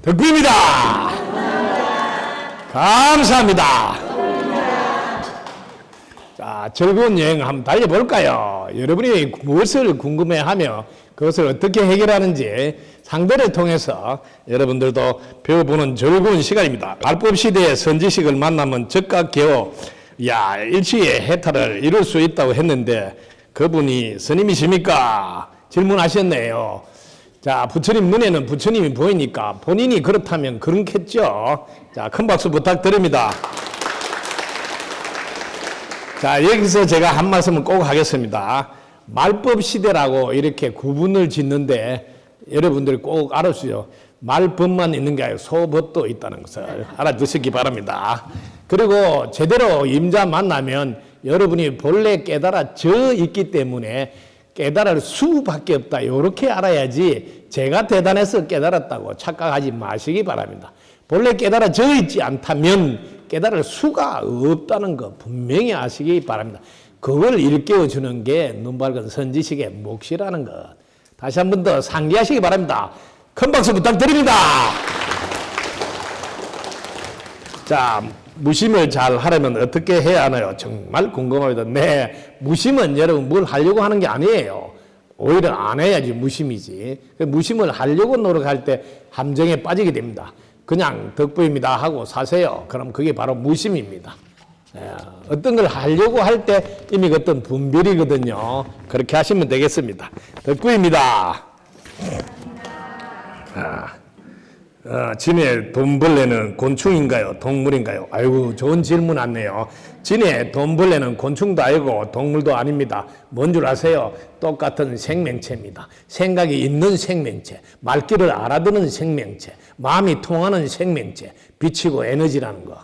덕구입니다. 감사합니다. 자, 즐거운 여행 한번 달려볼까요? 여러분이 무엇을 궁금해하며 그것을 어떻게 해결하는지 상대를 통해서 여러분들도 배워보는 즐거운 시간입니다. 말법 시대의 선지식을 만나면 즉각 개어, 일치의 해탈을 이룰 수 있다고 했는데 그분이 스님이십니까? 질문하셨네요. 자, 부처님 눈에는 부처님이 보이니까 본인이 그렇다면 그렇겠죠. 자, 큰 박수 부탁드립니다. 자, 여기서 제가 한 말씀을 꼭 하겠습니다. 말법 시대라고 이렇게 구분을 짓는데 여러분들이 꼭 알아주세요. 말법만 있는 게 아니고 소법도 있다는 것을 알아두시기 바랍니다. 그리고 제대로 임자 만나면 여러분이 본래 깨달아져 있기 때문에 깨달을 수밖에 없다. 이렇게 알아야지 제가 대단해서 깨달았다고 착각하지 마시기 바랍니다. 본래 깨달아져 있지 않다면 깨달을 수가 없다는 거 분명히 아시기 바랍니다. 그걸 일깨워주는 게 눈밝은 선지식의 몫이라는 것. 다시 한 번 더 상기하시기 바랍니다. 큰 박수 부탁드립니다. 자, 무심을 잘 하려면 어떻게 해야 하나요? 정말 궁금합니다. 네, 무심은 여러분 뭘 하려고 하는 게 아니에요. 오히려 안 해야지 무심이지. 무심을 하려고 노력할 때 함정에 빠지게 됩니다. 그냥 덕부입니다 하고 사세요. 그럼 그게 바로 무심입니다. 어떤 걸 하려고 할 때 이미 어떤 분별이거든요. 그렇게 하시면 되겠습니다. 덕부입니다. 진의 돈벌레는 곤충인가요? 동물인가요? 아이고, 좋은 질문 왔네요. 진의 돈벌레는 곤충도 아니고 동물도 아닙니다. 뭔 줄 아세요? 똑같은 생명체입니다. 생각이 있는 생명체, 말귀를 알아듣는 생명체, 마음이 통하는 생명체, 빛이고 에너지라는 거.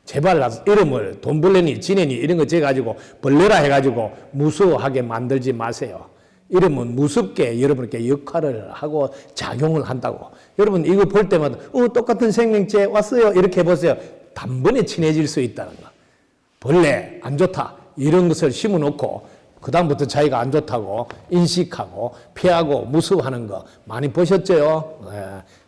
제발 이름을 돈벌레니 진해니 이런 거 재가지고 벌레라 해가지고 무서워하게 만들지 마세요. 이름은 무섭게 여러분께 역할을 하고 작용을 한다고. 여러분 이거 볼 때마다 똑같은 생명체 왔어요 이렇게 해보세요. 단번에 친해질 수 있다는 거. 벌레 안 좋다 이런 것을 심어놓고 그 다음부터 자기가 안 좋다고 인식하고 피하고 무서워하는 거 많이 보셨죠?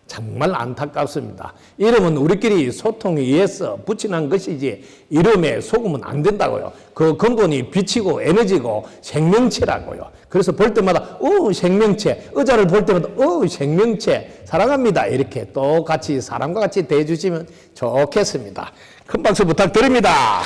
정말 안타깝습니다. 이름은 우리끼리 소통에 의해서 붙여난 것이지 이름에 속으면 안 된다고요. 그 근본이 빛이고 에너지고 생명체라고요. 그래서 볼 때마다 생명체, 의자를 볼 때마다 생명체 사랑합니다. 이렇게 똑같이 사람과 같이 대해주시면 좋겠습니다. 큰 박수 부탁드립니다.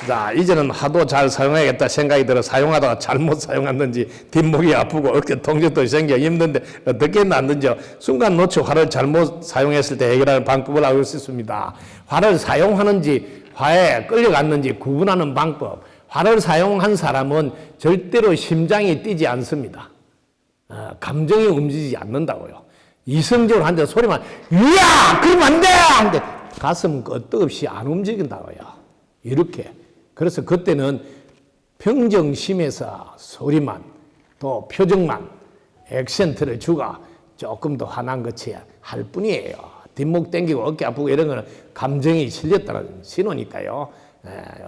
자, 이제는 하도 잘 사용해야겠다 생각이 들어 사용하다가 잘못 사용했는지 뒷목이 아프고 어깨 통증도 생겨 힘든데 어떻게 놨는지요. 순간 놓쳐 화를 잘못 사용했을 때 해결하는 방법을 알고 있습니다. 화를 사용하는지 화에 끌려갔는지 구분하는 방법. 화를 사용한 사람은 절대로 심장이 뛰지 않습니다. 감정이 움직이지 않는다고요. 이성적으로 하는데 소리만 야! 그러면 안 돼! 하는데 가슴 끄떡없이 안 움직인다고요. 이렇게. 그래서 그때는 평정심에서 소리만 또 표정만 액센트를 주고 조금 더 화난 것이 할 뿐이에요. 뒷목 당기고 어깨 아프고 이런 거는 감정이 실렸다는 신호니까요.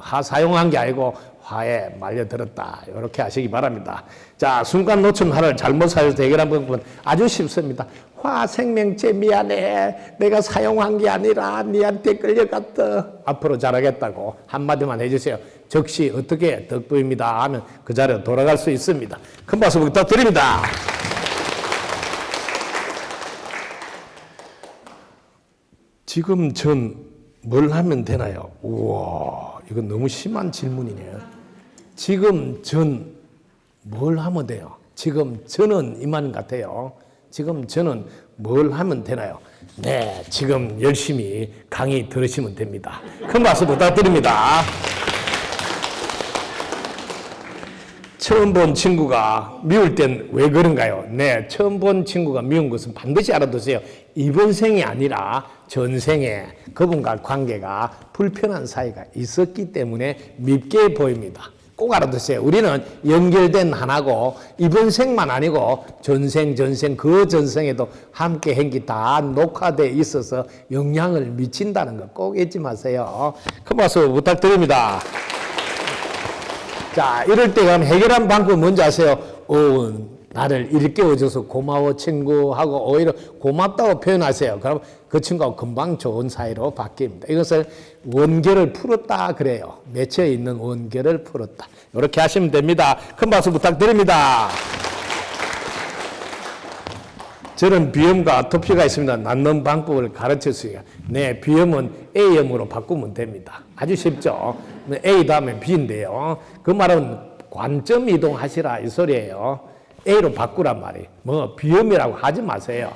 화 사용한 게 아니고 화에 말려들었다. 이렇게 하시기 바랍니다. 자, 순간 놓친 화를 잘못 사용해서 해결한 방법은 아주 쉽습니다. 화 생명체 미안해. 내가 사용한 게 아니라 니한테 끌려갔다. 앞으로 잘하겠다고 한마디만 해주세요. 즉시 어떻게 덕부입니다 하면 그 자리로 돌아갈 수 있습니다. 큰 박수 부탁드립니다. 지금 전 뭘 하면 되나요? 우와, 이건 너무 심한 질문이네요. 지금 전 뭘 하면 돼요? 지금 저는 이만 같아요. 지금 저는 뭘 하면 되나요? 네, 지금 열심히 강의 들으시면 됩니다. 큰 박수 부탁드립니다. 처음 본 친구가 미울 땐 왜 그런가요? 네, 처음 본 친구가 미운 것은 반드시 알아두세요. 이번 생이 아니라 전생에 그분과 관계가 불편한 사이가 있었기 때문에 밉게 보입니다. 꼭 알아두세요. 우리는 연결된 하나고 이번 생만 아니고 전생 그 전생에도 함께 한 게 다 녹화되어 있어서 영향을 미친다는 거 꼭 잊지 마세요. 큰 박수 부탁드립니다. 자, 이럴 때 그럼 해결한 방법 뭔지 아세요? 나를 일깨워줘서 고마워 친구하고 오히려 고맙다고 표현하세요. 그럼 그 친구하고 금방 좋은 사이로 바뀝니다. 이것을 원결을 풀었다 그래요. 맺혀 있는 원결을 풀었다. 이렇게 하시면 됩니다. 큰 박수 부탁드립니다. 저는 비염과 아토피가 있습니다. 낫는 방법을 가르쳤어요. 네, 비염은 A염으로 바꾸면 됩니다. 아주 쉽죠. A 다음에 B인데요. 그 말은 관점 이동하시라 이 소리예요. A로 바꾸란 말이에요. 뭐 비염이라고 하지 마세요.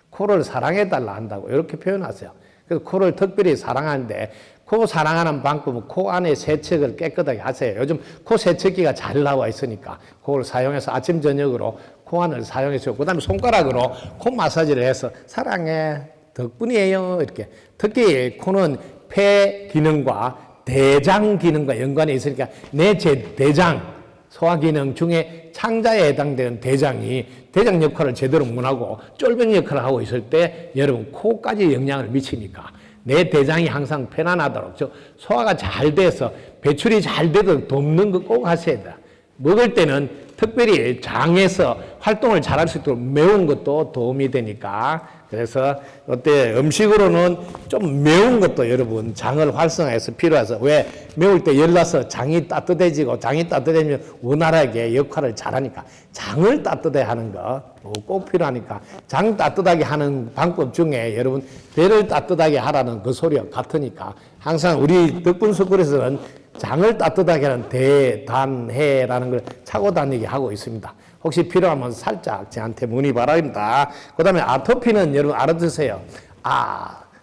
코를 사랑해달라 한다고 이렇게 표현하세요. 그래서 코를 특별히 사랑하는데 코 사랑하는 방법은 코 안에 세척을 깨끗하게 하세요. 요즘 코 세척기가 잘 나와 있으니까 그걸 사용해서 아침 저녁으로 코 안을 사용해서 그 다음에 손가락으로 코 마사지를 해서 사랑해 덕분이에요 이렇게. 특히 코는 폐 기능과 대장 기능과 연관이 있으니까 내 제 대장 소화기능 중에 창자에 해당되는 대장이 대장 역할을 제대로 못하고 쫄병 역할을 하고 있을 때 여러분 코까지 영향을 미치니까 내 대장이 항상 편안하도록 소화가 잘 돼서 배출이 잘 되도록 돕는 거 꼭 하셔야 돼요. 먹을 때는 특별히 장에서 활동을 잘할 수 있도록 매운 것도 도움이 되니까 그래서 어때 음식으로는 좀 매운 것도 여러분 장을 활성화해서 필요해서 왜 매울 때 열나서 장이 따뜻해지고 장이 따뜻해지면 원활하게 역할을 잘하니까 장을 따뜻해 하는 거 꼭 필요하니까 장 따뜻하게 하는 방법 중에 여러분 배를 따뜻하게 하라는 그 소리와 같으니까 항상 우리 덕분스쿨에서는 장을 따뜻하게 하는 대단해라는 걸 차고 다니게 하고 있습니다. 혹시 필요하면 살짝 저한테 문의 바랍니다. 그 다음에 아토피는 여러분 알아두세요.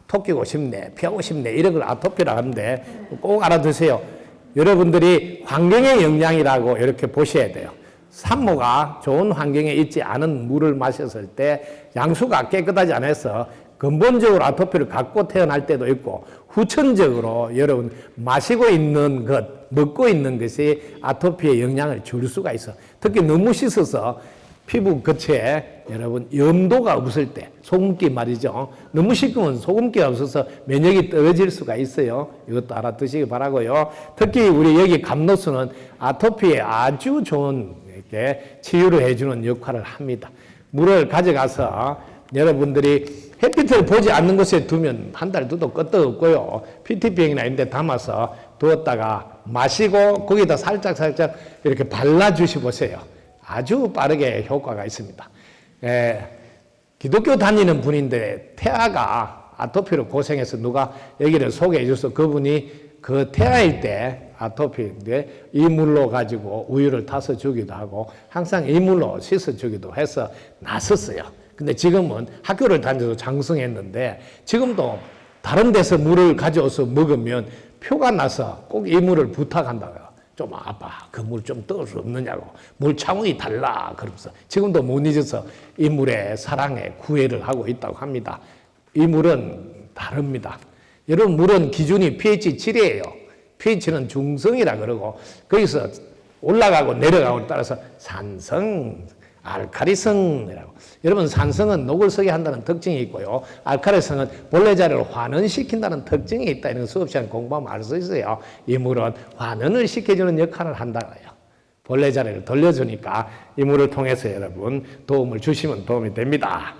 토끼고 싶네, 피하고 싶네 이런 걸 아토피라고 하는데 꼭 알아두세요. 여러분들이 환경의 영향이라고 이렇게 보셔야 돼요. 산모가 좋은 환경에 있지 않은 물을 마셨을 때 양수가 깨끗하지 않아서 근본적으로 아토피를 갖고 태어날 때도 있고 후천적으로 여러분 마시고 있는 것, 먹고 있는 것이 아토피에 영향을 줄 수가 있어. 특히 너무 씻어서 피부 겉에 여러분 염도가 없을 때 소금기 말이죠. 너무 씻으면 소금기가 없어서 면역이 떨어질 수가 있어요. 이것도 알아두시기 바라고요. 특히 우리 여기 감로수는 아토피에 아주 좋은 이렇게 치유를 해주는 역할을 합니다. 물을 가져가서 여러분들이 햇빛을 보지 않는 곳에 두면 한 달 두도 끄떡없고요. PT병이나 이런 데 담아서 두었다가 마시고 거기다 살짝 이렇게 발라주시 보세요. 아주 빠르게 효과가 있습니다. 기독교 다니는 분인데 태아가 아토피로 고생해서 누가 여기를 소개해 줘서 그분이 그 태아일 때 아토피인데 이 물로 가지고 우유를 타서 주기도 하고 항상 이 물로 씻어 주기도 해서 났었어요. 근데 지금은 학교를 다녀서 장성했는데 지금도 다른 데서 물을 가져와서 먹으면 표가 나서 꼭 이 물을 부탁한다고요. 좀 아빠 그 물 좀 떠올 수 없느냐고. 물 차원이 달라 그러면서 지금도 못 잊어서 이 물에 사랑에 구애를 하고 있다고 합니다. 이 물은 다릅니다. 여러분 물은 기준이 pH 7이에요. pH는 중성이라 그러고 거기서 올라가고 내려가고에 따라서 산성, 알칼리성이라고. 여러분 산성은 녹을 서게 한다는 특징이 있고요. 알칼리성은 본래 자리를 환원시킨다는 특징이 있다. 이런 수업 시간 공부하면 알 수 있어요. 이 물은 환원을 시켜주는 역할을 한다고요. 본래 자리를 돌려주니까 이 물을 통해서 여러분 도움을 주시면 도움이 됩니다.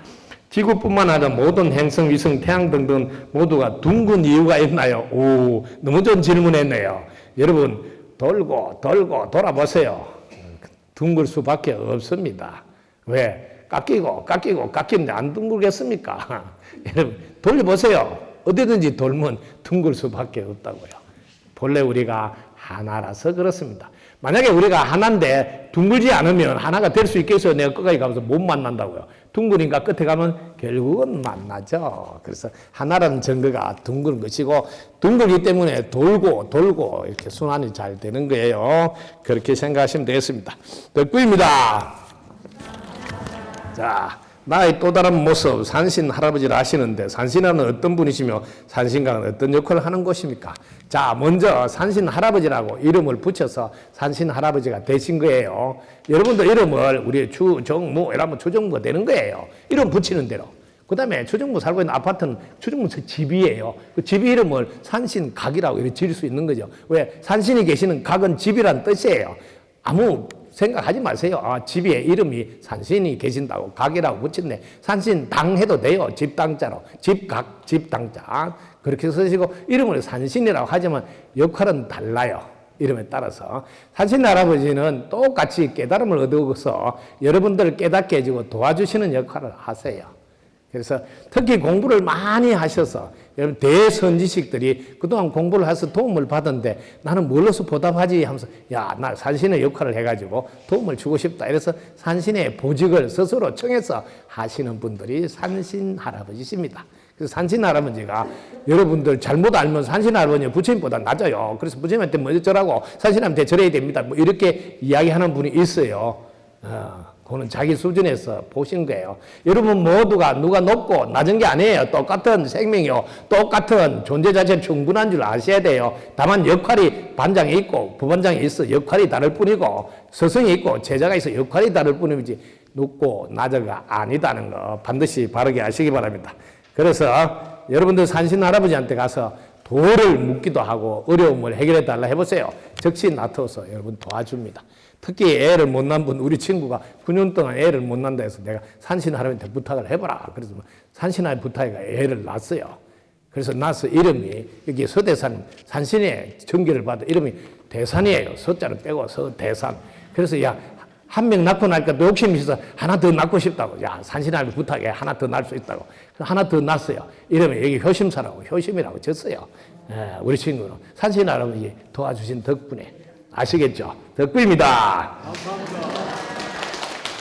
지구뿐만 아니라 모든 행성, 위성, 태양 등등 모두가 둥근 이유가 있나요? 오, 너무 좋은 질문했네요. 여러분 돌고 돌아보세요. 둥글 수밖에 없습니다. 왜? 깎이는데 안 둥글겠습니까? 여러분 돌려보세요. 어디든지 돌면 둥글 수밖에 없다고요. 본래 우리가 하나라서 그렇습니다. 만약에 우리가 하나인데 둥글지 않으면 하나가 될 수 있겠어요? 내가 끝까지 가면서 못 만난다고요. 둥글인가 끝에 가면 결국은 만나죠. 그래서 하나라는 증거가 둥근 것이고 둥글기 때문에 돌고 이렇게 순환이 잘 되는 거예요. 그렇게 생각하시면 되겠습니다. 덕구입니다. 자, 나의 또 다른 모습 산신 할아버지를 아시는데 산신하는 어떤 분이시며 산신가는 어떤 역할을 하는 것입니까? 자, 먼저 산신 할아버지라고 이름을 붙여서 산신 할아버지가 되신 거예요. 여러분도 이름을 우리 추정무 이러면 추정무가 되는 거예요. 이름 붙이는 대로. 그 다음에 추정무 살고 있는 아파트는 추정무 집이에요. 그 집 이름을 산신각이라고 이렇게 지을 수 있는 거죠. 왜? 산신이 계시는 각은 집이란 뜻이에요. 아무 생각하지 마세요. 아, 집에 이름이 산신이 계신다고 각이라고 붙였네. 산신당 해도 돼요. 집당자로. 집각, 집당자. 그렇게 쓰시고 이름을 산신이라고 하지만 역할은 달라요. 이름에 따라서. 산신 할아버지는 똑같이 깨달음을 얻어서 여러분들을 깨닫게 해주고 도와주시는 역할을 하세요. 그래서 특히 공부를 많이 하셔서 여러분 대선지식들이 그동안 공부를 해서 도움을 받았는데 나는 뭘로서 보답하지 하면서 야, 나 산신의 역할을 해가지고 도움을 주고 싶다. 이래서 산신의 보직을 스스로 청해서 하시는 분들이 산신 할아버지십니다. 그래서 산신 할아버지가 여러분들 잘못 알면 산신 할아버지는 부처님보다 낮아요. 그래서 부처님한테 먼저 절하고 산신한테 절해야 됩니다. 뭐 이렇게 이야기하는 분이 있어요. 그거는 자기 수준에서 보신 거예요. 여러분 모두가 누가 높고 낮은 게 아니에요. 똑같은 생명이요. 똑같은 존재 자체는 충분한 줄 아셔야 돼요. 다만 역할이 반장이 있고 부반장이 있어 역할이 다를 뿐이고 스승이 있고 제자가 있어 역할이 다를 뿐이지 높고 낮아가 아니다는 거 반드시 바르게 아시기 바랍니다. 그래서 여러분들 산신 할아버지한테 가서 도를 묻기도 하고 어려움을 해결해 달라 해보세요. 적시 나타서 여러분 도와줍니다. 특히 애를 못 낳은 분, 우리 친구가 9년 동안 애를 못 낳는다 해서 내가 산신 할아버지한테 부탁을 해보라. 그래서 산신 할아버지 부탁해가 애를 낳았어요. 그래서 낳아서 이름이 여기 서대산 산신의 전기를 받아 이름이 대산이에요. 서자를 빼고 서대산. 그래서 야, 한 명 낳고 나니까 또 욕심이 있어서 하나 더 낳고 싶다고. 야, 산신 할아버지 부탁해. 하나 더 낳을 수 있다고. 하나 더 낳았어요. 이름이 여기 효심사라고, 효심이라고 졌어요. 우리 친구는 산신 할아버지 도와주신 덕분에. 아시겠죠? 덕분입니다. 감사합니다.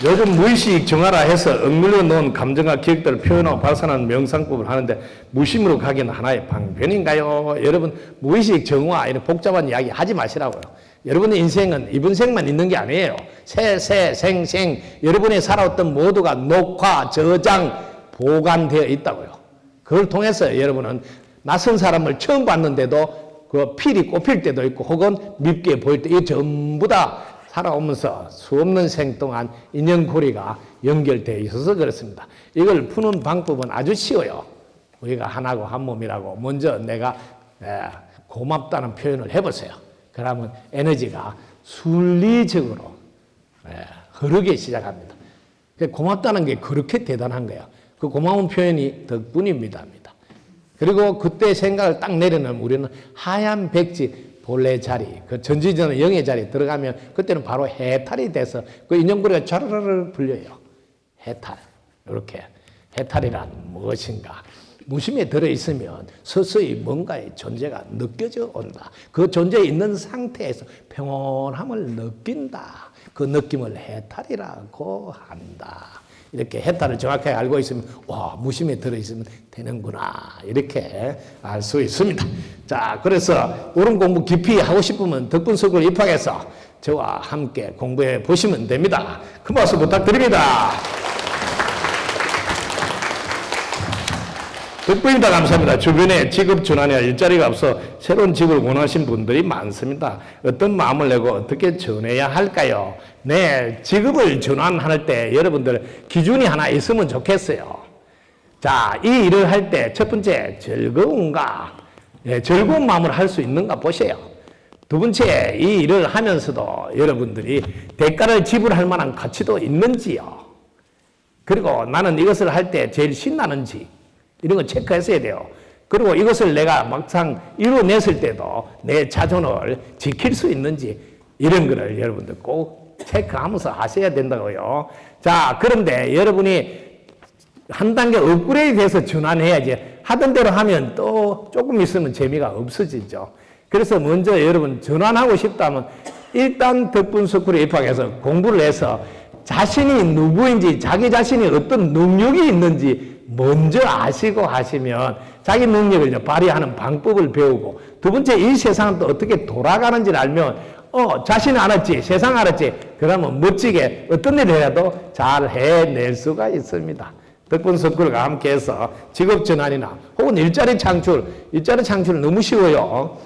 요즘 무의식 정화라 해서 억눌려 놓은 감정과 기억들을 표현하고 발산하는 명상법을 하는데 무심으로 가기는 하나의 방편인가요? 여러분 무의식 정화 이런 복잡한 이야기 하지 마시라고요. 여러분의 인생은 이번 생만 있는 게 아니에요. 생 여러분이 살아왔던 모두가 녹화, 저장, 보관되어 있다고요. 그걸 통해서 여러분은 낯선 사람을 처음 봤는데도 그 필이 꼽힐 때도 있고 혹은 밉게 보일 때 이 전부 다 살아오면서 수없는 생 동안 인연고리가 연결되어 있어서 그렇습니다. 이걸 푸는 방법은 아주 쉬워요. 우리가 하나고 한 몸이라고 먼저 내가 고맙다는 표현을 해보세요. 그러면 에너지가 순리적으로 흐르기 시작합니다. 고맙다는 게 그렇게 대단한 거예요. 그 고마운 표현이 덕분입니다. 그리고 그때 생각을 딱 내려놓으면 우리는 하얀 백지 본래 자리, 그 전지전의 영의 자리에 들어가면 그때는 바로 해탈이 돼서 그 인연고리가 좌르르 불려요. 해탈. 이렇게. 해탈이란 무엇인가? 무심에 들어있으면 서서히 뭔가의 존재가 느껴져 온다. 그 존재에 있는 상태에서 평온함을 느낀다. 그 느낌을 해탈이라고 한다. 이렇게 해탈을 정확하게 알고 있으면 와 무심에 들어있으면 되는구나 이렇게 알 수 있습니다. 자 그래서 옳은 공부 깊이 하고 싶으면 덕분석을 입학해서 저와 함께 공부해 보시면 됩니다. 큰 박수 부탁드립니다. 덕분입니다. 감사합니다. 주변에 직업 전환이나 일자리가 없어 새로운 직업을 원하신 분들이 많습니다. 어떤 마음을 내고 어떻게 전해야 할까요? 네, 직업을 전환할 때 여러분들 기준이 하나 있으면 좋겠어요. 자, 이 일을 할 때 첫 번째 즐거운가? 네, 즐거운 마음을 할 수 있는가 보세요. 두 번째, 이 일을 하면서도 여러분들이 대가를 지불할 만한 가치도 있는지요. 그리고 나는 이것을 할 때 제일 신나는지 이런 거 체크했어야 돼요. 그리고 이것을 내가 막상 이루어냈을 때도 내 자존을 지킬 수 있는지 이런 거를 여러분들 꼭 체크하면서 하셔야 된다고요. 자, 그런데 여러분이 한 단계 업그레이드 돼서 전환해야지 하던 대로 하면 또 조금 있으면 재미가 없어지죠. 그래서 먼저 여러분 전환하고 싶다면 일단 덕분스쿨에 입학해서 공부를 해서 자신이 누구인지 자기 자신이 어떤 능력이 있는지 먼저 아시고 하시면 자기 능력을 발휘하는 방법을 배우고 두 번째 이 세상은 또 어떻게 돌아가는지를 알면 자신이 알았지 세상 알았지 그러면 멋지게 어떤 일을 해도 잘 해낼 수가 있습니다. 덕분스쿨과 함께해서 직업전환이나 혹은 일자리 창출 너무 쉬워요.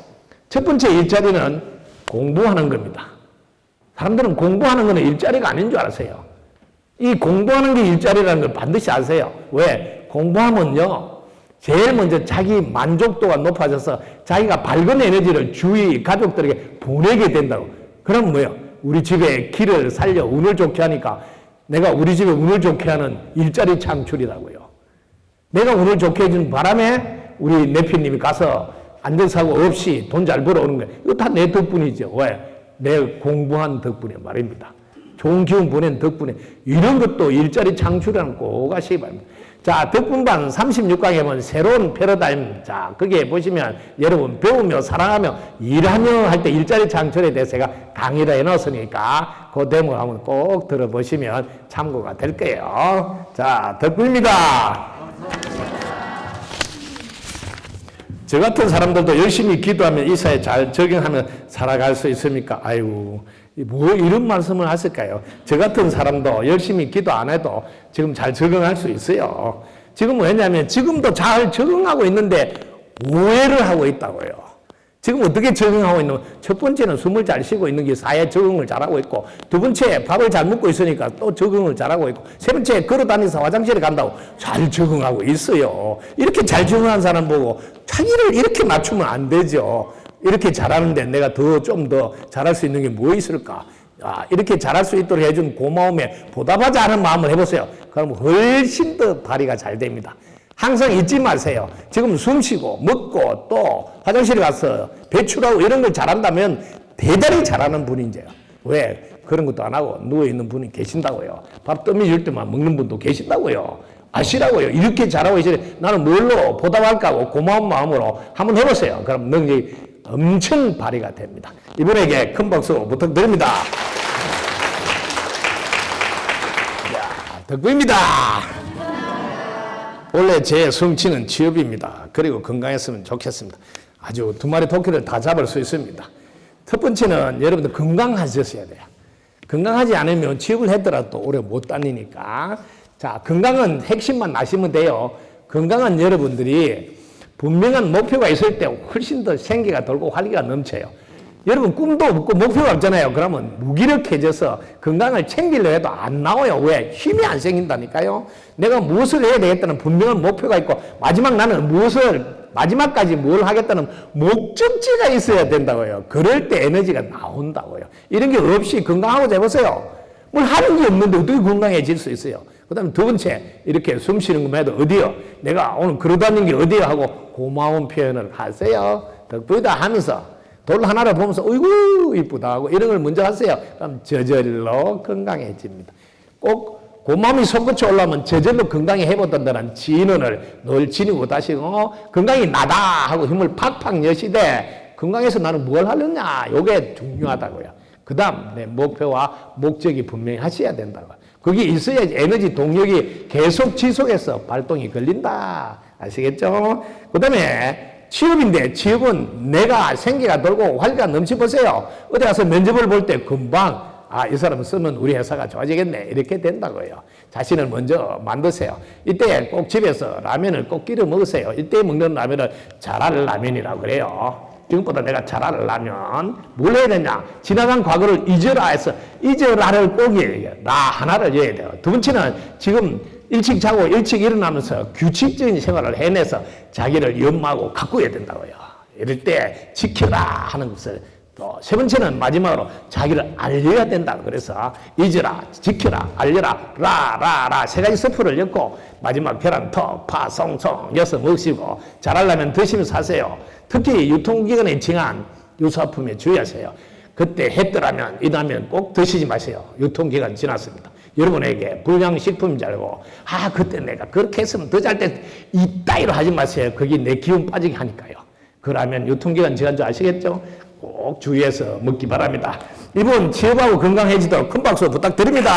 첫 번째 일자리는 공부하는 겁니다. 사람들은 공부하는 것은 일자리가 아닌 줄 아세요. 이 공부하는 게 일자리라는 걸 반드시 아세요. 왜? 공부하면요. 제일 먼저 자기 만족도가 높아져서 자기가 밝은 에너지를 주위 가족들에게 보내게 된다고. 그럼 뭐예요? 우리 집에 길을 살려 운을 좋게 하니까 내가 우리 집에 운을 좋게 하는 일자리 창출이라고요. 내가 운을 좋게 해주는 바람에 우리 내피님이 가서 안전사고 없이 돈 잘 벌어오는 거예요. 이거 다 내 덕분이죠. 왜? 내 공부한 덕분에 말입니다. 좋은 기운 보낸 덕분에. 이런 것도 일자리 창출이라는 꼭 하시기 바랍니다. 자, 덕분반 36강에 보면 새로운 패러다임. 자, 거기에 보시면 여러분 배우며 사랑하며 일하며 할 때 일자리 창출에 대해서 제가 강의를 해놨으니까 그 대목 한번 꼭 들어보시면 참고가 될 거예요. 자, 덕분입니다. 저 같은 사람들도 열심히 기도하면 이 사회에 잘 적용하면 살아갈 수 있습니까? 아이고, 뭐 이런 말씀을 하실까요? 저 같은 사람도 열심히 기도 안 해도 지금 잘 적응할 수 있어요. 지금 왜냐하면 지금도 잘 적응하고 있는데 오해를 하고 있다고요. 지금 어떻게 적응하고 있는 거예요? 첫 번째는 숨을 잘 쉬고 있는 게 사회 적응을 잘하고 있고, 두 번째 밥을 잘 먹고 있으니까 또 적응을 잘하고 있고, 세 번째 걸어다니면서 화장실에 간다고 잘 적응하고 있어요. 이렇게 잘 적응한 사람 보고 자기를 이렇게 맞추면 안 되죠. 이렇게 잘하는데 내가 좀 더 잘할 수 있는 게 뭐 있을까? 이렇게 잘할 수 있도록 해준 고마움에 보답하자 하는 마음을 해보세요. 그럼 훨씬 더 발휘가 잘 됩니다. 항상 잊지 마세요. 지금 숨 쉬고 먹고 또 화장실에 가서 배출하고 이런 걸 잘한다면 대단히 잘하는 분인데요. 왜? 그런 것도 안 하고 누워있는 분이 계신다고요. 밥 떠미 줄 때만 먹는 분도 계신다고요. 아시라고요. 이렇게 잘하고 있으니 나는 뭘로 보답할까 하고 고마운 마음으로 한번 해보세요. 그럼 능력이 엄청 발휘가 됩니다. 이분에게 큰 박수 부탁드립니다. 덕구입니다. 원래 제 성취는 취업입니다. 그리고 건강했으면 좋겠습니다. 아주 두 마리 토끼를 다 잡을 수 있습니다. 첫 번째는 여러분들 건강하셨어야 돼요. 건강하지 않으면 취업을 했더라도 오래 못 다니니까. 자, 건강은 핵심만 나시면 돼요. 건강한 여러분들이 분명한 목표가 있을 때 훨씬 더 생기가 돌고 활기가 넘쳐요. 여러분 꿈도 없고 목표가 없잖아요. 그러면 무기력해져서 건강을 챙기려 해도 안 나와요. 왜? 힘이 안 생긴다니까요. 내가 무엇을 해야 되겠다는 분명한 목표가 있고 마지막 나는 마지막까지 뭘 하겠다는 목적지가 있어야 된다고요. 그럴 때 에너지가 나온다고요. 이런 게 없이 건강하고자 해보세요. 뭘 하는 게 없는데 어떻게 건강해질 수 있어요? 그 다음에 두 번째, 이렇게 숨 쉬는 것만 해도 어디요? 내가 오늘 걸어다니는 게 어디요? 하고 고마운 표현을 하세요. 덕분이다 하면서 돌 하나를 보면서 어이구 이쁘다 하고 이런 걸 먼저 하세요. 그럼 저절로 건강해집니다. 꼭 고마움이 솟구쳐 올라오면 저절로 건강히 해보던다는 진언을 늘 지니고 다시 건강이 나다 하고 힘을 팍팍 여시되 건강해서 나는 뭘 하려냐 이게 중요하다고요. 그 다음 내 목표와 목적이 분명히 하셔야 된다고. 그게 있어야지 에너지 동력이 계속 지속해서 발동이 걸린다. 아시겠죠? 그 다음에 취업인데 취업은 내가 생기가 돌고 활기가 넘치보세요. 어디 가서 면접을 볼 때 금방 이 사람 쓰면 우리 회사가 좋아지겠네 이렇게 된다고요. 자신을 먼저 만드세요. 이때 꼭 집에서 라면을 꼭 끓여 먹으세요. 이때 먹는 라면을 잘할 라면이라고 그래요. 지금보다 내가 잘하려면 뭘 해야 되냐? 지나간 과거를 잊어라 해서 잊어라를 꼭 해요. 나 하나를 해야 돼요. 두 번째는 지금 일찍 자고 일찍 일어나면서 규칙적인 생활을 해내서 자기를 연마하고 가꾸어야 된다고요. 이럴 때 지켜라 하는 것을 또 세 번째는 마지막으로 자기를 알려야 된다. 그래서 잊어라, 지켜라, 알려라, 라 세 가지 서프를 엮고 마지막 계란, 턱, 파, 송송 여서 먹으시고 잘하려면 드시면서 하세요. 특히 유통기간이 지난 유사품에 주의하세요. 그때 했더라면 이다면 꼭 드시지 마세요. 유통기간 지났습니다. 여러분에게 불량식품인 줄 알고 그때 내가 그렇게 했으면 더 잘 때 이따위로 하지 마세요. 그게 내 기운 빠지게 하니까요. 그러면 유통기간 지난 줄 아시겠죠? 꼭 주의해서 먹기 바랍니다. 이분 취업하고 건강해지도록 큰 박수 부탁드립니다.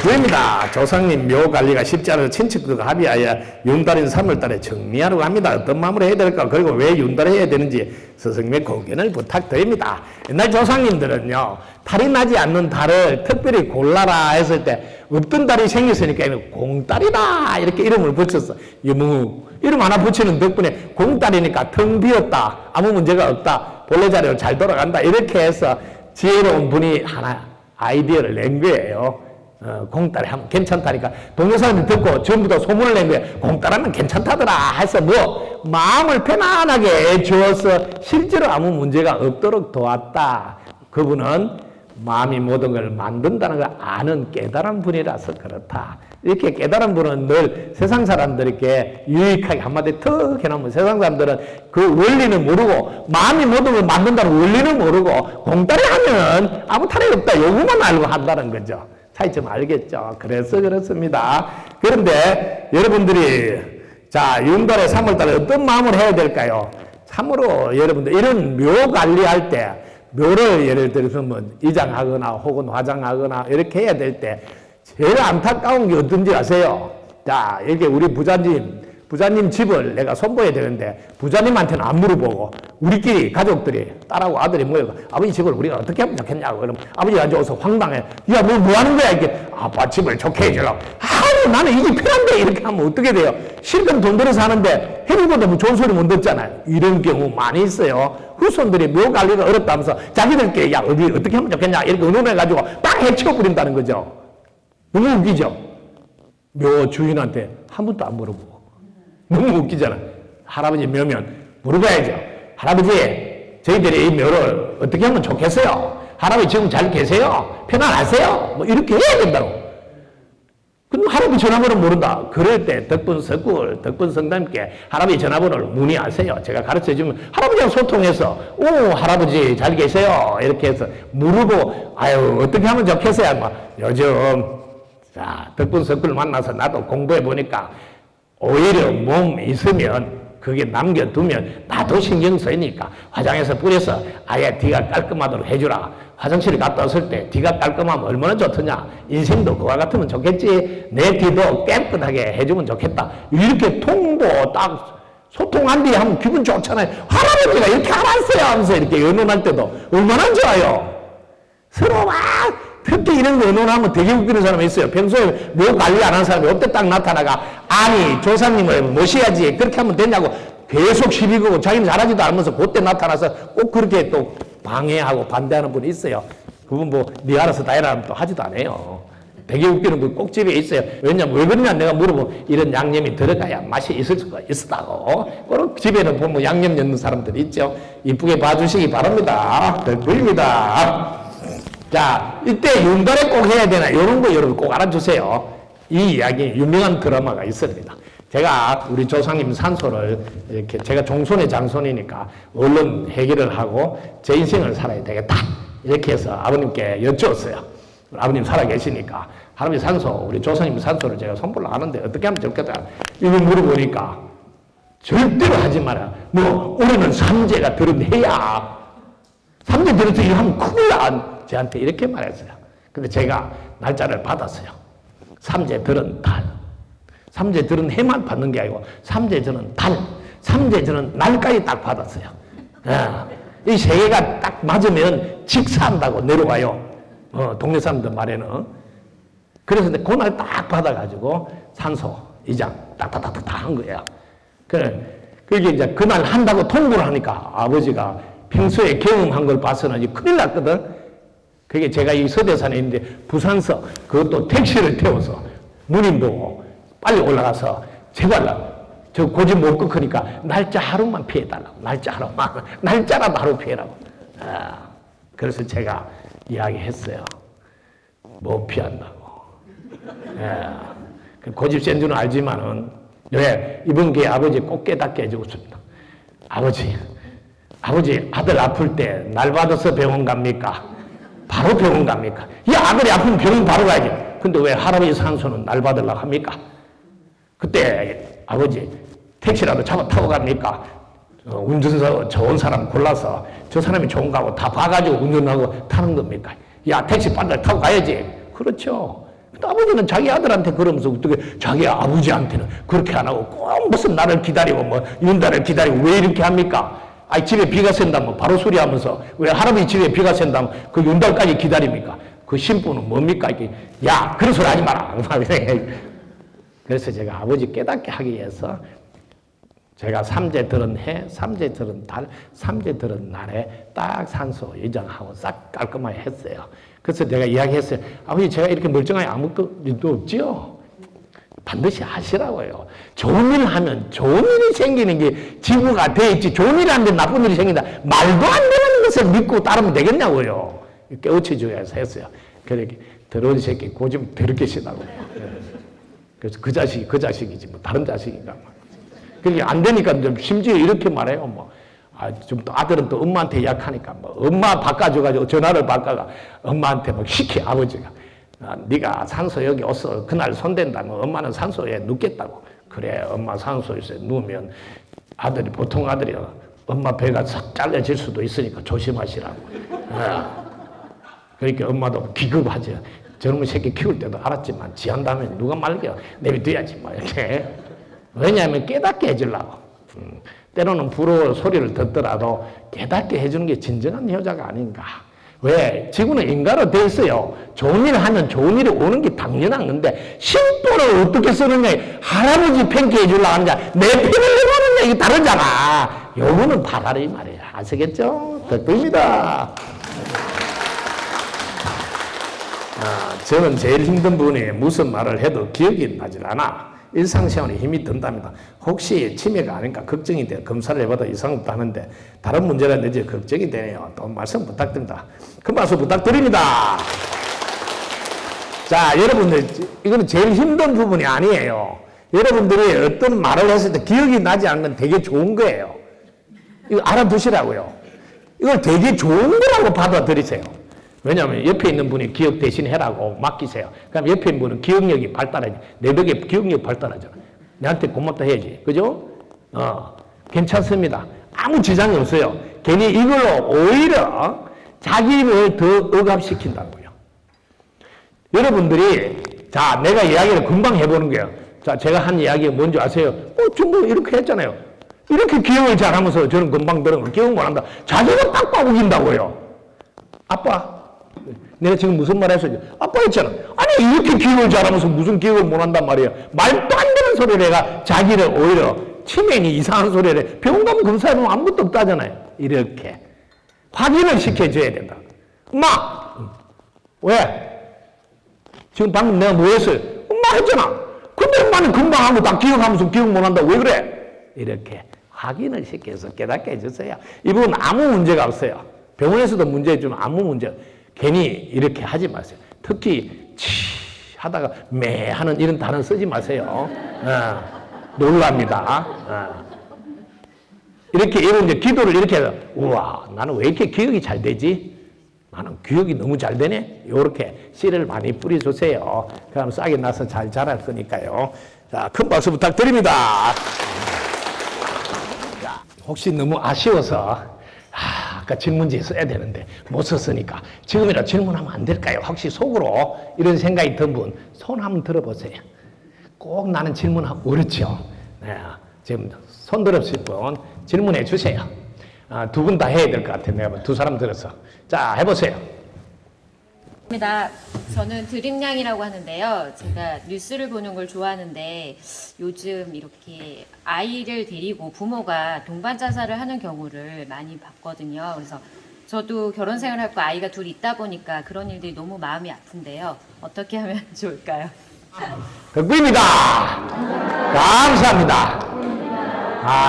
부입니다. 조상님 묘 관리가 쉽지 않아서 친척들과 합의하여 윤달인 3월달에 정리하려고 합니다. 어떤 마음으로 해야 될까? 그리고 왜 윤달에 해야 되는지 스승님의 공견을 부탁드립니다. 옛날 조상님들은요, 달이 나지 않는 달을 특별히 골라라 했을 때 없던 달이 생겼으니까 공달이다 이렇게 이름을 붙였어. 이름 하나 붙이는 덕분에 공달이니까 텅 비었다. 아무 문제가 없다. 본래 자리로 잘 돌아간다. 이렇게 해서 지혜로운 분이 하나 아이디어를 낸 거예요. 공따리 하면 괜찮다니까. 동네 사람들이 듣고 전부 다 소문을 낸 거야. 공따라면 괜찮다더라 해서 뭐 마음을 편안하게 주어서 실제로 아무 문제가 없도록 도왔다. 그분은 마음이 모든 걸 만든다는 걸 아는 깨달은 분이라서 그렇다. 이렇게 깨달은 분은 늘 세상 사람들에게 유익하게 한마디 턱 해놓으면 세상 사람들은 그 원리는 모르고 마음이 모든 걸 만든다는 원리는 모르고 공따리 하면 아무 탈이 없다. 요거만 알고 한다는 거죠. 차이점 알겠죠? 그래서 그렇습니다. 그런데 여러분들이 자 윤달에 3월달에 어떤 마음을 해야 될까요? 참으로 여러분들 이런 묘 관리할 때 묘를 예를 들어서 뭐 이장하거나 혹은 화장하거나 이렇게 해야 될 때 제일 안타까운 게 어떤지 아세요? 자, 이렇게 우리 부자님 집을 내가 선보여야 되는데 부자님한테는 안 물어보고 우리끼리 가족들이 딸하고 아들이 모여서 아버지 집을 우리가 어떻게 하면 좋겠냐고 그러면 아버지가 앉아서 황당해. 야, 뭐 하는 거야? 이렇게 아빠 집을 좋게 해주려고. 아유, 나는 이 집 편한데 이렇게 하면 어떻게 돼요? 실컷 돈 들여서 하는데 해주고도 뭐 좋은 소리 못 듣잖아요. 이런 경우 많이 있어요. 후손들이 묘 관리가 어렵다면서 자기들끼리 야, 어떻게 하면 좋겠냐 이렇게 의논해가지고 딱 해치워버린다는 거죠. 너무 웃기죠? 묘 주인한테 한 번도 안 물어보고. 너무 웃기잖아. 할아버지 묘면 물어봐야죠. 할아버지, 저희들이 이 묘를 어떻게 하면 좋겠어요? 할아버지 지금 잘 계세요? 편안하세요? 뭐 이렇게 해야 된다고. 근데 할아버지 전화번호 모른다. 그럴 때 덕분석굴, 덕분성담께 할아버지 전화번호를 문의하세요. 제가 가르쳐주면 할아버지랑 소통해서 오, 할아버지 잘 계세요? 이렇게 해서 물어보고 아유, 어떻게 하면 좋겠어요? 뭐 요즘 자, 덕분석굴 만나서 나도 공부해 보니까 오히려 몸 있으면 그게 남겨두면 나도 신경 쓰이니까 화장해서 뿌려서 아예 뒤가 깔끔하도록 해주라. 화장실에 갔다 왔을 때 뒤가 깔끔하면 얼마나 좋더냐. 인생도 그와 같으면 좋겠지. 내 뒤도 깨끗하게 해주면 좋겠다. 이렇게 통보 딱 소통한 뒤에 하면 기분 좋잖아요. 할아버지가 이렇게 알았어요 하면서 이렇게 의논할 때도 얼마나 좋아요. 서로 막 특히 이런 거 의논하면 되게 웃기는 사람이 있어요. 평소에 묘 관리 안 하는 사람이 어때 딱 나타나가 아니 조상님을 모셔야지 그렇게 하면 되냐고 계속 시비 걸고 자기는 잘하지도 않으면서 그때 나타나서 꼭 그렇게 또 방해하고 반대하는 분이 있어요. 그분 뭐 네 알아서 다 해라 하면 또 하지도 않아요. 되게 웃기는 분 꼭 집에 있어요. 왜냐면 왜 그러냐 내가 물어보면 이런 양념이 들어가야 맛이 있을 수가 있다고. 그런 집에는 보면 양념 넣는 사람들이 있죠. 이쁘게 봐주시기 바랍니다. 덕분입니다. 자, 이때 윤달에 꼭 해야 되나 이런 거 여러분 꼭 알아주세요. 이 이야기 유명한 드라마가 있습니다. 제가 우리 조상님 산소를 이렇게 제가 종손의 장손이니까 얼른 해결을 하고 제 인생을 살아야 되겠다 이렇게 해서 아버님께 여쭈었어요. 아버님 살아계시니까 할아버지 산소 우리 조상님 산소를 제가 선물로 하는데 어떻게 하면 좋겠다 이거 물어보니까 절대로 하지 마라. 뭐 올해는 삼재가 들어내야 삼재 들어서 이거 하면 큰일 나. 저한테 이렇게 말했어요. 근데 제가 날짜를 받았어요. 삼재들은 달. 삼재들은 해만 받는 게 아니고 삼재들은 달. 삼재들은 날까지 딱 받았어요. 이 세 개가 딱 맞으면 직사한다고 내려와요. 동네 사람들 말에는. 그래서 그날 딱 받아가지고 산소, 이장 딱딱딱딱 한 거예요. 그게 이제 그날 한다고 통보를 하니까 아버지가 평소에 경험한 걸 봐서는 이제 큰일 났거든. 그게 제가 이 서대산에 있는데 부산서 그것도 택시를 태워서 누님 보고 빨리 올라가서 제발 저 고집 못 꺾으니까 날짜 하루만 피해달라고. 날짜 하루만. 날짜라도 하루 피해라고. 그래서 제가 이야기했어요. 못 피한다고. 고집 센 줄은 알지만은 왜 이번 기회에 아버지 꼭 깨닫게 해주고 싶다. 아버지 아들 아플 때 날 받아서 병원 갑니까? 바로 병원 갑니까? 야, 아들이 아프면 병원 바로 가야지. 근데 왜 할아버지 산소는 날 받으려고 합니까? 그때 아버지 택시라도 잡아 타고 갑니까? 운전사 좋은 사람 골라서 저 사람이 좋은가 하고 다 봐가지고 운전하고 타는 겁니까? 야, 택시 빨리 타고 가야지. 그렇죠. 근데 아버지는 자기 아들한테 그러면서 어떻게 자기 아버지한테는 그렇게 안 하고 꼭 무슨 나를 기다리고 뭐 윤달을 기다리고 왜 이렇게 합니까? 아니 집에 비가 샌다면 바로 수리하면서 왜 할아버지 집에 비가 샌다면 그 윤달까지 기다립니까? 그 신부는 뭡니까? 이게 야 그런 소리 하지 마라. 그래서 제가 아버지 깨닫게 하기 위해서 제가 삼재 들은 해, 삼재 들은 달, 삼재 들은 날에 딱 산소 이장하고 싹 깔끔하게 했어요. 그래서 내가 이야기했어요. 아버지, 제가 이렇게 멀쩡하게 아무것도 없지요? 반드시 하시라고요. 좋은 일을 하면 좋은 일이 생기는 게 지구가 돼 있지. 좋은 일을 하는데 나쁜 일이 생긴다. 말도 안 되는 것을 믿고 따르면 되겠냐고요. 깨우쳐 줘야 해서 했어요. 그렇게 더러운 새끼 고집 더럽게 시다고. 그래서 그 자식이지 뭐 다른 자식인가. 그게 안 되니까 심지어 이렇게 말해요. 뭐. 좀 또 아들은 또 엄마한테 약하니까 뭐 엄마 바꿔줘가지고 전화를 바꿔가 엄마한테 막 시키 아버지가. 네가 산소 여기 와서 그날 손댄다면 엄마는 산소에 눕겠다고. 그래, 엄마 산소에서 누우면 아들이 보통 아들이요. 엄마 배가 싹 잘려질 수도 있으니까 조심하시라고. 그러니까 엄마도 기급하죠. 저놈의 새끼 키울 때도 알았지만 지한 다음에 누가 말겨 내비둬야지 뭐 이렇게. 왜냐하면 깨닫게 해주려고. 때로는 부러워 소리를 듣더라도 깨닫게 해주는 게 진정한 여자가 아닌가. 왜? 지구는 인간으로 돼 있어요. 좋은 일을 하면 좋은 일이 오는 게 당연한 건데 심보를 어떻게 쓰느냐. 할아버지 팽개해 주려고 하느냐. 내 편을 내보느냐. 이게 다르잖아. 요거는 바라리 이 말이에요. 아시겠죠? 덕분입니다. 저는 제일 힘든 부분이 무슨 말을 해도 기억이 나질 않아. 일상생활에 힘이 든답니다. 혹시 치매가 아닌가 걱정이 돼요. 검사를 해봐도 이상 없다는데 다른 문제라는 이제 걱정이 되네요. 또 말씀 부탁드립니다. 큰 박수 부탁드립니다. 자, 여러분들 이거는 제일 힘든 부분이 아니에요. 여러분들이 어떤 말을 했을 때 기억이 나지 않는 건 되게 좋은 거예요. 이거 알아두시라고요. 이걸 되게 좋은 거라고 받아들이세요. 왜냐하면 옆에 있는 분이 기억 대신 해라고 맡기세요. 그럼 옆에 있는 분은 기억력이 발달하지. 내 덕에 기억력 발달하잖아. 내한테 고맙다 해야지. 그죠? 괜찮습니다. 아무 지장이 없어요. 괜히 이걸로 오히려 자기를 더 억압시킨다고요. 여러분들이, 자, 내가 이야기를 금방 해보는 거예요. 자, 제가 한 이야기가 뭔지 아세요? 뭐 이렇게 했잖아요. 이렇게 기억을 잘하면서 저는 금방 들은 거 기억 못한다. 자기가 딱 빠국인다고요. 아빠. 내가 지금 무슨 말 했어요? 아빠 했잖아. 아니, 이렇게 기억을 잘하면서 무슨 기억을 못한단 말이에요. 말도 안 되는 소리를 해가 자기를 오히려 치매니 이상한 소리를 해. 병원 가면 검사해보면 아무것도 없다잖아요. 이렇게. 확인을 시켜줘야 된다. 엄마! 왜? 지금 방금 내가 뭐 했어요? 엄마 했잖아. 근데 엄마는 금방 하고 다 기억하면서 기억 못한다. 왜 그래? 이렇게 확인을 시켜서 깨닫게 해주세요. 이 부분 아무 문제가 없어요. 병원에서도 문제 주면 아무 문제 괜히 이렇게 하지 마세요. 특히 하다가 매 하는 이런 단어 쓰지 마세요. 놀랍니다. 이렇게 이제 기도를 이렇게 해서 우와, 나는 왜 이렇게 기억이 잘 되지? 나는 기억이 너무 잘 되네. 이렇게 씨를 많이 뿌려주세요. 그럼 싹이 나서 잘 자랄 거니까요. 자, 큰 박수 부탁드립니다. 자, 혹시 너무 아쉬워서 아까 질문지에 써야 되는데 못 썼으니까 지금이라 질문하면 안 될까요? 혹시 속으로 이런 생각이 든 분 손 한번 들어보세요. 꼭 나는 질문하고 그렇죠. 네, 지금 손 들었을 분 질문해 주세요. 두 분 다 해야 될 것 같아요. 내가 두 사람 들어서. 자, 해보세요. 저는 드림양이라고 하는데요. 제가 뉴스를 보는 걸 좋아하는데 요즘 이렇게 아이를 데리고 부모가 동반 자살을 하는 경우를 많이 봤거든요. 그래서 저도 결혼 생활하고 아이가 둘 있다 보니까 그런 일들이 너무 마음이 아픈데요. 어떻게 하면 좋을까요? 덕분입니다. 감사합니다.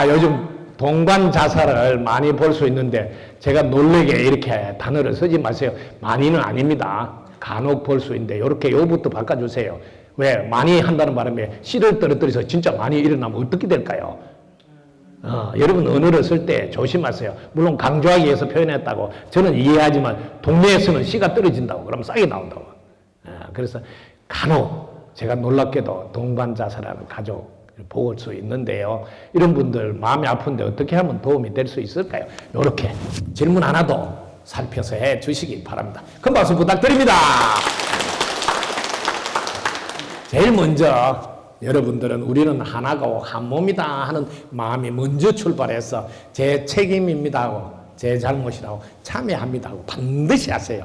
요즘 동반 자살을 많이 볼 수 있는데 제가 놀래게 이렇게 단어를 쓰지 마세요. 많이는 아닙니다. 간혹 볼 수 있는데 이렇게 요부터 바꿔주세요. 왜? 많이 한다는 바람에 씨를 떨어뜨려서 진짜 많이 일어나면 어떻게 될까요? 여러분 언어를 쓸 때 조심하세요. 물론 강조하기 위해서 표현했다고 저는 이해하지만 동네에서는 씨가 떨어진다고 그러면 싹이 나온다고. 그래서 간혹 제가 놀랍게도 동반 자살하는 가족 볼 수 있는데요. 이런 분들 마음이 아픈데 어떻게 하면 도움이 될 수 있을까요? 이렇게 질문 하나도 살펴서 해 주시기 바랍니다. 큰 박수 부탁드립니다. 제일 먼저 여러분들은 우리는 하나고 한 몸이다 하는 마음이 먼저 출발해서 제 책임입니다 하고 제 잘못이라고 참여합니다 하고 반드시 하세요.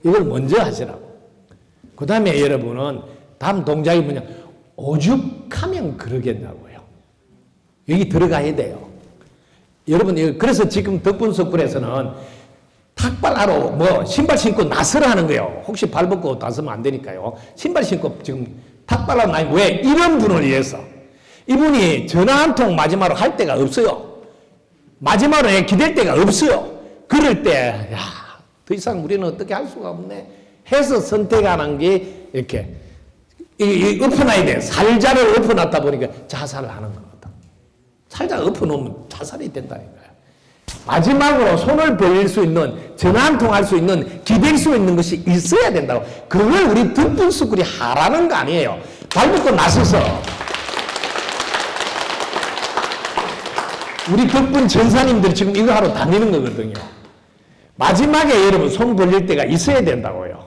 이걸 먼저 하시라고. 그 다음에 여러분은 다음 동작이 뭐냐? 오죽하면 그러겠냐고요. 여기 들어가야 돼요. 여러분, 그래서 지금 덕분석굴에서는 탁발하러 뭐 신발 신고 나서라 하는 거예요. 혹시 발 벗고 나서면 안 되니까요. 신발 신고 지금 탁발하러 나니 왜? 이런 분을 위해서. 이분이 전화 한 통 마지막으로 할 데가 없어요. 마지막으로 기댈 데가 없어요. 그럴 때, 야, 더 이상 우리는 어떻게 할 수가 없네. 해서 선택하는 게 이렇게 엎어놔야 돼. 살자를 엎어놨다 보니까 자살을 하는 거거든. 살자 엎어놓으면 자살이 된다니까요. 마지막으로 손을 벌릴 수 있는, 전화 한 통 할 수 있는, 기댈 수 있는 것이 있어야 된다고. 그걸 우리 덕분석굴이 하라는 거 아니에요. 발 벗고 나서서. 우리 덕분 전사님들이 지금 이거 하러 다니는 거거든요. 마지막에 여러분 손 벌릴 때가 있어야 된다고요.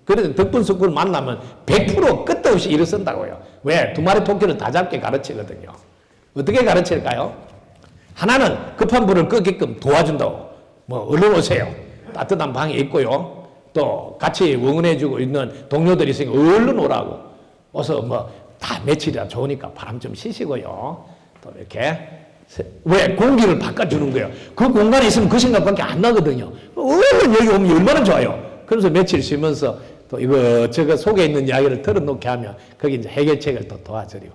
그래서 덕분석굴 만나면 100% 끝도 없이 일어선다고요. 왜? 두 마리 토끼를 다 잡게 가르치거든요. 어떻게 가르칠까요? 하나는 급한 불을 끄게끔 도와준다고. 뭐 얼른 오세요. 따뜻한 방에 있고요. 또 같이 응원해주고 있는 동료들이 있으니까 얼른 오라고. 와서 뭐 다 며칠이나 좋으니까 바람 좀 쉬시고요. 또 이렇게 왜? 공기를 바꿔주는 거예요. 그 공간에 있으면 그 생각밖에 안 나거든요. 얼른 여기 오면 얼마나 좋아요. 그래서 며칠 쉬면서 또 이거 저거 속에 있는 이야기를 털어놓게 하면 거기 이제 해결책을 또 도와드리고.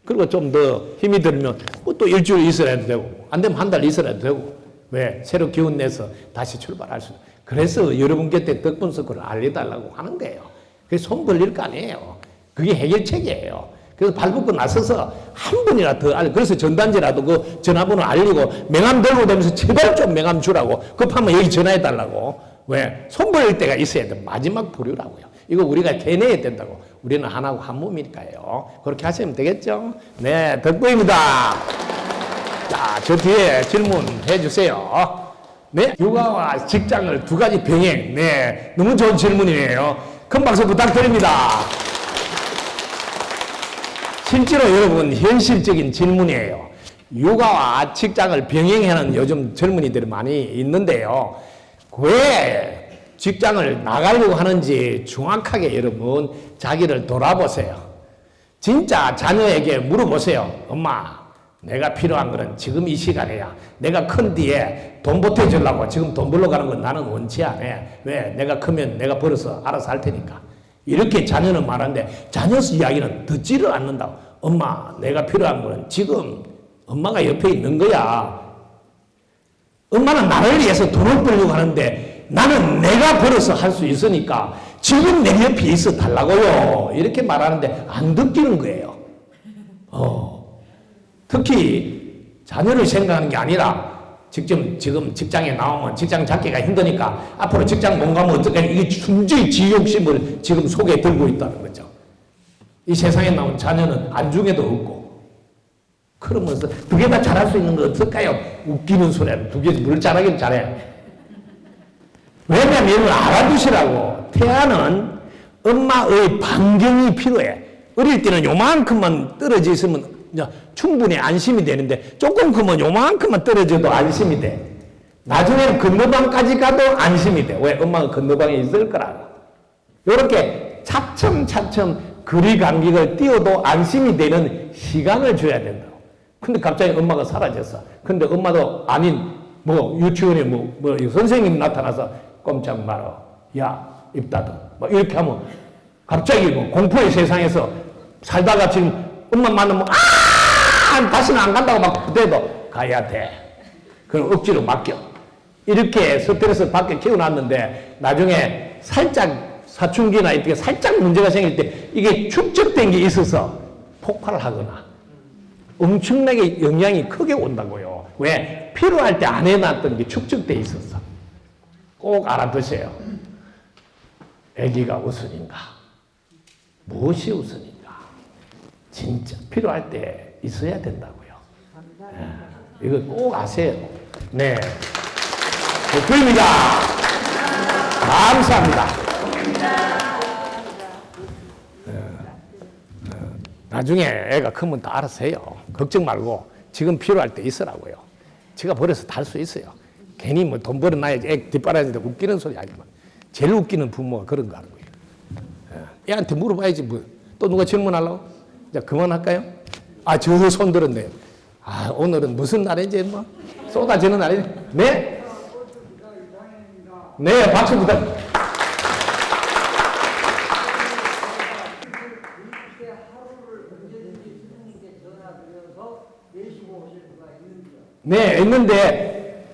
그리고 좀 더 힘이 들면 또 일주일 있어야 되고 안 되면 한 달 있어야 되고. 왜? 새로 기운 내서 다시 출발할 수. 그래서 여러분 곁에 덕분석굴을 알려달라고 하는 거예요. 그게 손 벌릴 거 아니에요. 그게 해결책이에요. 그래서 발 벗고 나서서 한 분이라 더 알려. 그래서 전단지라도 그 전화번호 알리고 명함 들고 다니면서 제발 좀 명함 주라고. 급하면 여기 전화해달라고. 왜? 손 벌릴 때가 있어야 돼. 마지막 보류라고요. 이거 우리가 개내야 된다고. 우리는 하나고 한 몸이니까요. 그렇게 하시면 되겠죠? 네, 덕분입니다. 자, 저 뒤에 질문해 주세요. 네, 육아와 직장을 두 가지 병행. 네, 너무 좋은 질문이에요. 큰 박수 부탁드립니다. 실제로 여러분 현실적인 질문이에요. 육아와 직장을 병행하는 요즘 젊은이들이 많이 있는데요. 왜 직장을 나가려고 하는지 정확하게 여러분 자기를 돌아보세요. 진짜 자녀에게 물어보세요. 엄마, 내가 필요한 거는 지금 이 시간이야. 내가 큰 뒤에 돈 보태주려고 지금 돈 벌러 가는 건 나는 원치 않아. 왜? 내가 크면 내가 벌어서 알아서 할 테니까. 이렇게 자녀는 말하는데 자녀 이야기는 듣지를 않는다고. 엄마, 내가 필요한 거는 지금 엄마가 옆에 있는 거야. 엄마는 나를 위해서 돈을 벌려고 하는데 나는 내가 벌어서 할 수 있으니까 지금 내 옆에 있어 달라고요. 이렇게 말하는데 안 듣기는 거예요. 특히 자녀를 생각하는 게 아니라 지금 직장에 나오면 직장 잡기가 힘드니까 앞으로 직장 못 가면 어떡하냐. 이게 순전히 지욕심을 지금 속에 들고 있다는 거죠. 이 세상에 나온 자녀는 안중에도 없고. 그러면서 두 개 다 잘할 수 있는 거 없을까요? 웃기는 소리야. 두 개 뭘 잘하긴 잘해. 왜냐하면 이걸 알아두시라고. 태아는 엄마의 반경이 필요해. 어릴 때는 요만큼만 떨어져 있으면 충분히 안심이 되는데 조금 크면 요만큼만 떨어져도 안심이 돼. 나중에는 건너방까지 가도 안심이 돼. 왜? 엄마가 건너방에 있을 거라고. 이렇게 차츰차츰 거리 간격을 띄워도 안심이 되는 시간을 줘야 된다고. 근데 갑자기 엄마가 사라졌어. 근데 엄마도 아닌 유치원에 선생님 나타나서 꼼짝 마라. 야, 입 닫아. 이렇게 하면 갑자기 공포의 세상에서 살다가 지금 엄마 만나면 다시는 안 간다고 막 그때도 가야 돼. 그럼 억지로 맡겨. 이렇게 스트레스 받게 키워놨는데 나중에 살짝 사춘기나 이렇게 살짝 문제가 생길 때 이게 축적된 게 있어서 폭발을 하거나 엄청나게 영향이 크게 온다고요. 왜? 필요할 때 안 해놨던 게 축적돼 있었어. 꼭 알아두세요. 아기가 우선인가? 무엇이 우선인가? 진짜 필요할 때 있어야 된다고요. 네. 이거 꼭 아세요. 네. 덕분입니다. 감사합니다. 나중에 애가 크면 다 알아서 해요. 걱정 말고 지금 필요할 때 있으라고요. 제가 버려서 다 할 수 있어요. 괜히 돈 벌어놔야지 애 뒷바라지인데 웃기는 소리 하지 마. 제일 웃기는 부모가 그런 거 알고요. 애한테 물어봐야지 또 누가 질문하려고? 자, 그만할까요? 저 손 들었네요. 아, 오늘은 무슨 날인지 뭐 쏟아지는 날이. 네? 네, 박수 부탁. 네, 있는데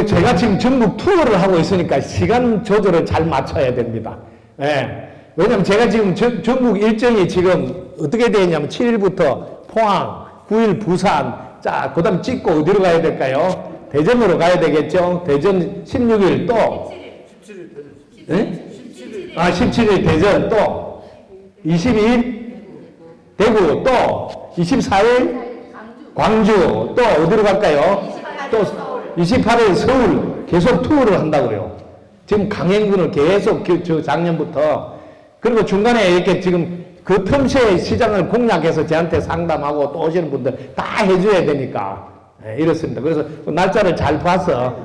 제가 지금 전국 투어를 하고 있으니까 시간 조절을 잘 맞춰야 됩니다. 예. 왜냐면 제가 지금 전국 일정이 지금 어떻게 되어 있냐면 7일부터 포항, 9일 부산, 자, 그 다음 찍고 어디로 가야 될까요? 대전으로 가야 되겠죠? 대전 16일 또. 17일 대전. 17일. 아, 17일 대전 또. 22일 대구 또. 24일 광주 또 어디로 갈까요? 또 28일 서울 계속 투어를 한다고요. 지금 강행군을 계속 작년부터 그리고 중간에 이렇게 지금 그 틈새 시장을 공략해서 저한테 상담하고 또 오시는 분들 다 해줘야 되니까 이렇습니다. 그래서 날짜를 잘 봐서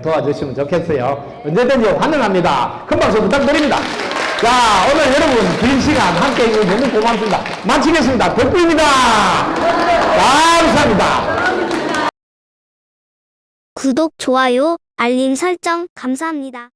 도와주시면 좋겠어요. 언제든지 환영합니다. 큰 박수 부탁드립니다. 자, 오늘 여러분 긴 시간 함께 해주셔서 너무 고맙습니다. 마치겠습니다. 덕구입니다. 감사합니다. 구독, 좋아요, 알림 설정 감사합니다.